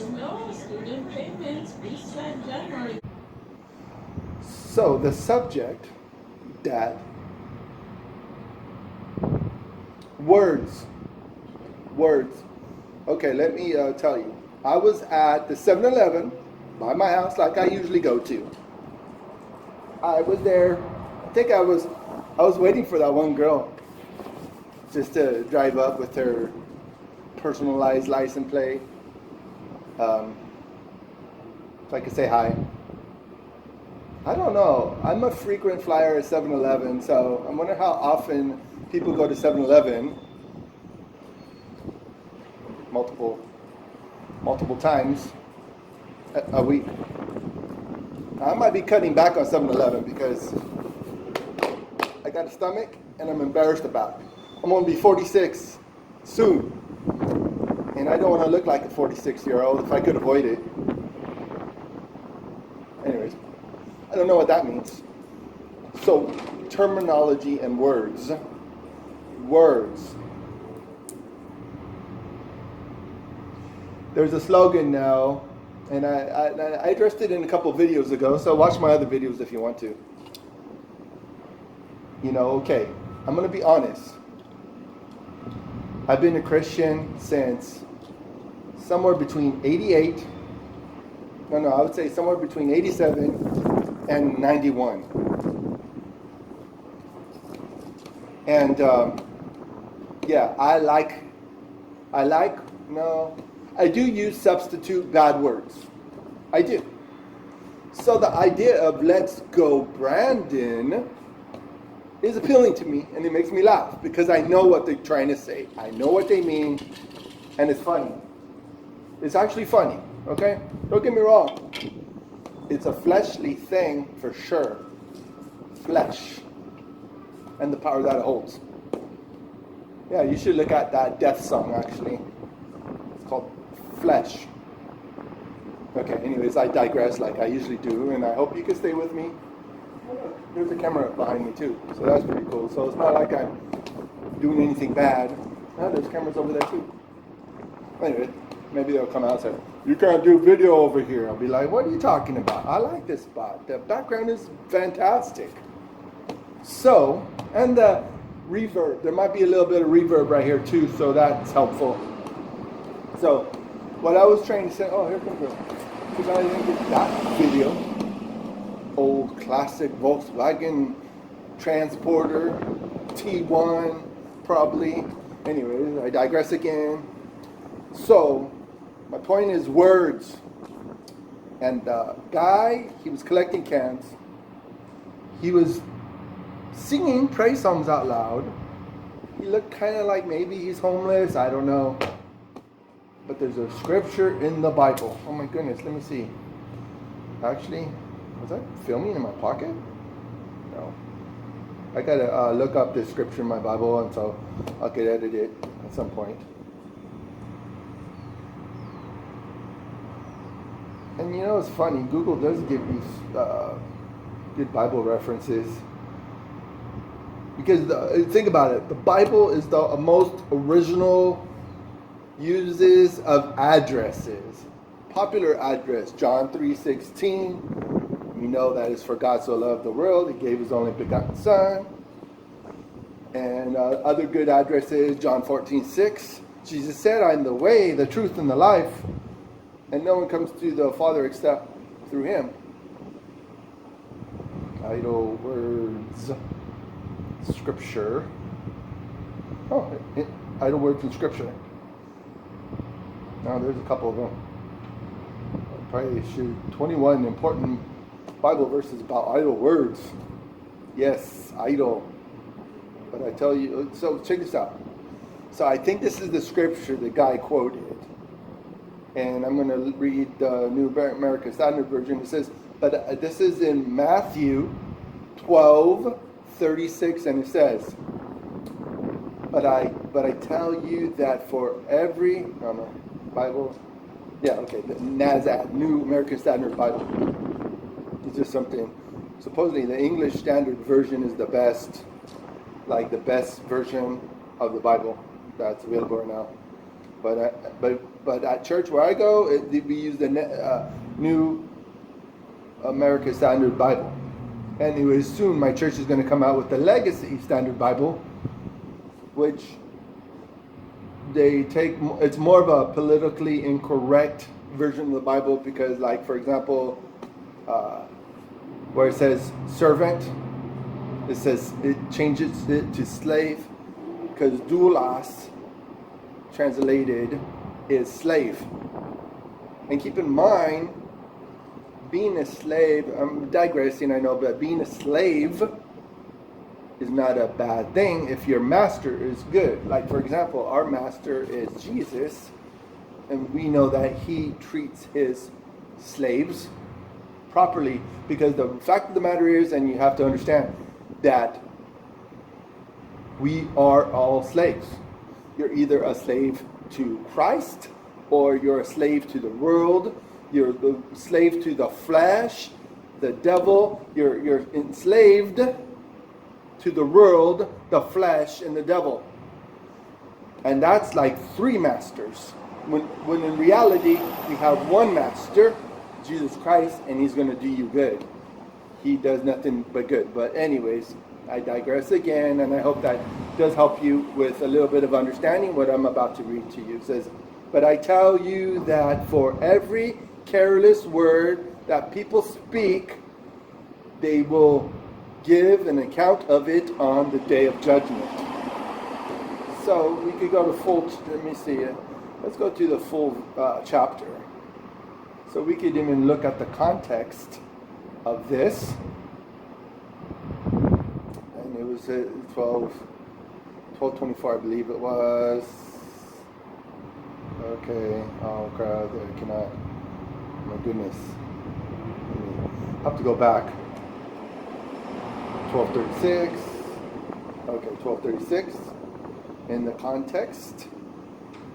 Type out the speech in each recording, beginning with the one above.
No, student payments reset January. So the subject, Dad, words. Okay, let me tell you. I was at the 7-Eleven by my house like I usually go to. I was there. I think I was waiting for that one girl just to drive up with her personalized license plate. So I could say hi. I don't know. I'm a frequent flyer at 7-Eleven, so I wonder how often people go to 7-Eleven multiple times a week. I might be cutting back on 7-Eleven because I got a stomach and I'm embarrassed about it. I'm going to be 46 soon, and I don't want to look like a 46-year-old if I could avoid it. Anyways, I don't know what that means. So, terminology and words. There's a slogan now, and I addressed it in a couple videos ago, so watch my other videos if you want to. Okay, I'm going to be honest. I've been a Christian since somewhere between 88, I would say somewhere between 87 and 91. And I do use substitute bad words. I do. So the idea of let's go Brandon is appealing to me, and it makes me laugh because I know what they're trying to say. I know what they mean, and it's funny. It's actually funny, okay? Don't get me wrong. It's a fleshly thing for sure. Flesh. And the power that it holds. Yeah, you should look at that Death song, actually. It's called Flesh. Okay, anyways, I digress like I usually do, and I hope you can stay with me. There's a camera behind me too, so that's pretty cool. So it's not like I'm doing anything bad. There's cameras over there too. Anyway, maybe they'll come out and say, "You can't do video over here." I'll be like, "What are you talking about? I like this spot. The background is fantastic." So, and the reverb. There might be a little bit of reverb right here too, so that's helpful. So, what I was trying to say, here comes the, because I didn't get that video. Old classic Volkswagen Transporter T1 probably. Anyways, I digress again. So my point is words. And the guy, he was collecting cans. He was singing praise songs out loud. He looked kind of like maybe he's homeless. I don't know. But there's a scripture in the Bible. Oh my goodness, let me see. Actually, was that filming in my pocket? No. I gotta look up this scripture in my Bible, and so I could edit it at some point. And it's funny, Google does give you good Bible references. Because think about it, the Bible is the most original uses of addresses. Popular address, John 3:16. We know that it's for God so loved the world, He gave His only begotten Son. And other good addresses, John 14:6. Jesus said, "I am the way, the truth, and the life, and no one comes to the Father except through Him." Idle words, Scripture. Idle words in Scripture. Now there's a couple of them. Probably should 21 important Bible verses about idle words. Yes, idle. But I tell you, so check this out. So I think this is the scripture the guy quoted. And I'm going to read the New American Standard Version. It says, but this is in Matthew 12:36, and it says, but I tell you that for every, Bible, the NASAD, New American Standard Bible. It's just something. Supposedly the English Standard Version is the best version of the Bible that's available right now. But at church where I go, we use the New American Standard Bible. And you would assume my church is going to come out with the Legacy Standard Bible, which they take, it's more of a politically incorrect version of the Bible because, like, for example, where it says servant, it changes it to slave because doulos, translated, is slave. And keep in mind, being a slave, I'm digressing, I know, but being a slave is not a bad thing if your master is good. Like, for example, our master is Jesus, and we know that he treats his slaves properly, because the fact of the matter is, and you have to understand, that we are all slaves. You're either a slave to Christ, or you're a slave to the world. You're the slave to the flesh, the devil. You're enslaved to the world, the flesh, and the devil. And that's like three masters. When in reality, you have one master, Jesus Christ, and he's going to do you good. He does nothing but good. But anyways, I digress again, and I hope that does help you with a little bit of understanding what I'm about to read to you. It says, "But I tell you that for every careless word that people speak, they will give an account of it on the day of judgment." So we could go to full, let me see it. Let's go to the full chapter. So we could even look at the context of this. And it was 12:24, I believe it was. Okay, oh crap, I cannot, my goodness. I have to go back. 12:36. Okay, 12:36. In the context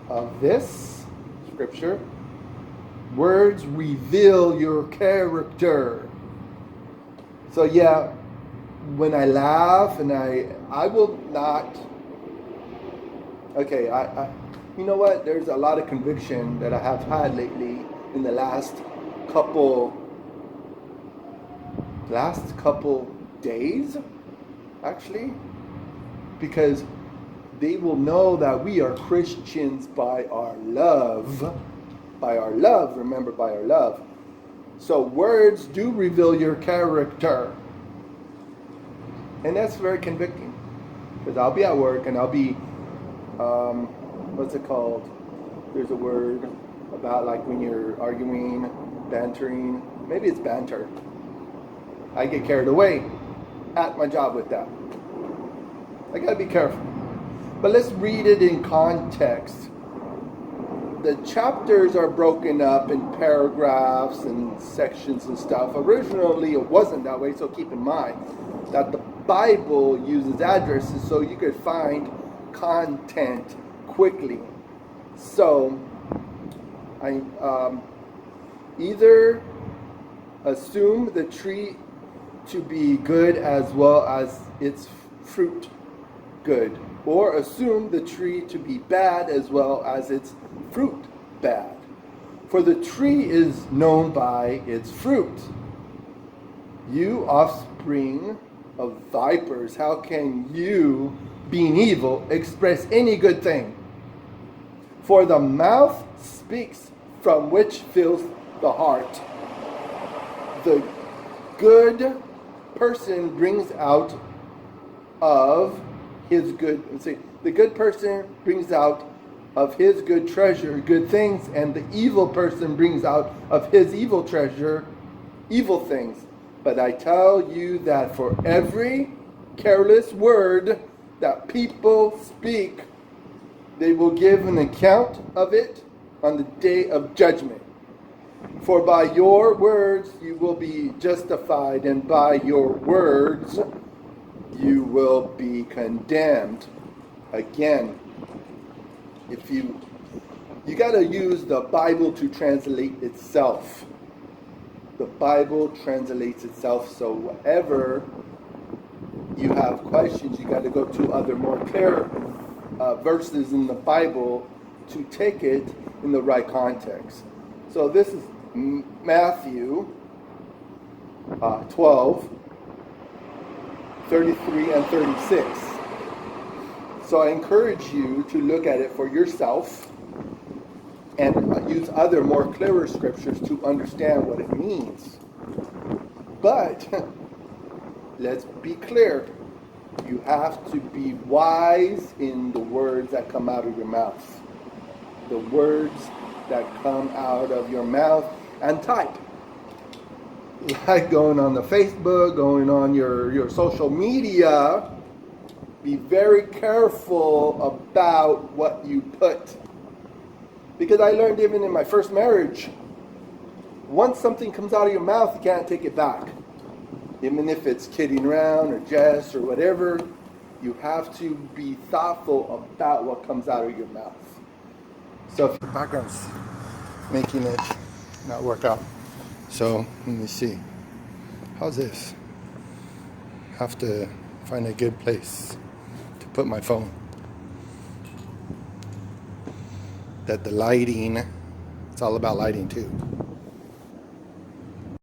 of this scripture, words reveal your character. So yeah, when I laugh and I will not. Okay, I you know what? There's a lot of conviction that I have had lately in the last couple days, actually, because they will know that we are Christians by our love. By our love, remember, by our love. So words do reveal your character. And that's very convicting. Because I'll be at work and I'll be, what's it called? There's a word about like when you're arguing, bantering. Maybe it's banter. I get carried away at my job with that. I gotta be careful. But let's read it in context. The chapters are broken up in paragraphs and sections and stuff. Originally it wasn't that way, so keep in mind that the Bible uses addresses so you could find content quickly. So I either assume the tree to be good as well as its fruit good, or assume the tree to be bad as well as its fruit bad. For the tree is known by its fruit. You offspring of vipers, how can you, being evil, express any good thing? For the mouth speaks from which fills the heart. The good person brings out of his good, the good person brings out of his good treasure good things, and the evil person brings out of his evil treasure evil things. But I tell you that for every careless word that people speak, they will give an account of it on the day of judgment. For by your words you will be justified, and by your words you will be condemned. Again, if you got to use the Bible to translate itself. The Bible translates itself, so whenever you have questions, you got to go to other more clear verses in the Bible to take it in the right context. So this is Matthew 12, 33 and 36. So I encourage you to look at it for yourself and use other more clearer scriptures to understand what it means. But let's be clear. You have to be wise in the words that come out of your mouth. The words that come out of your mouth and type. Like going on the Facebook, going on your social media, be very careful about what you put. Because I learned even in my first marriage, once something comes out of your mouth, you can't take it back. Even if it's kidding around or jest or whatever, you have to be thoughtful about what comes out of your mouth. So if the background's making it not work out. So let me see. How's this? Have to find a good place to put my phone. That the lighting, it's all about lighting too.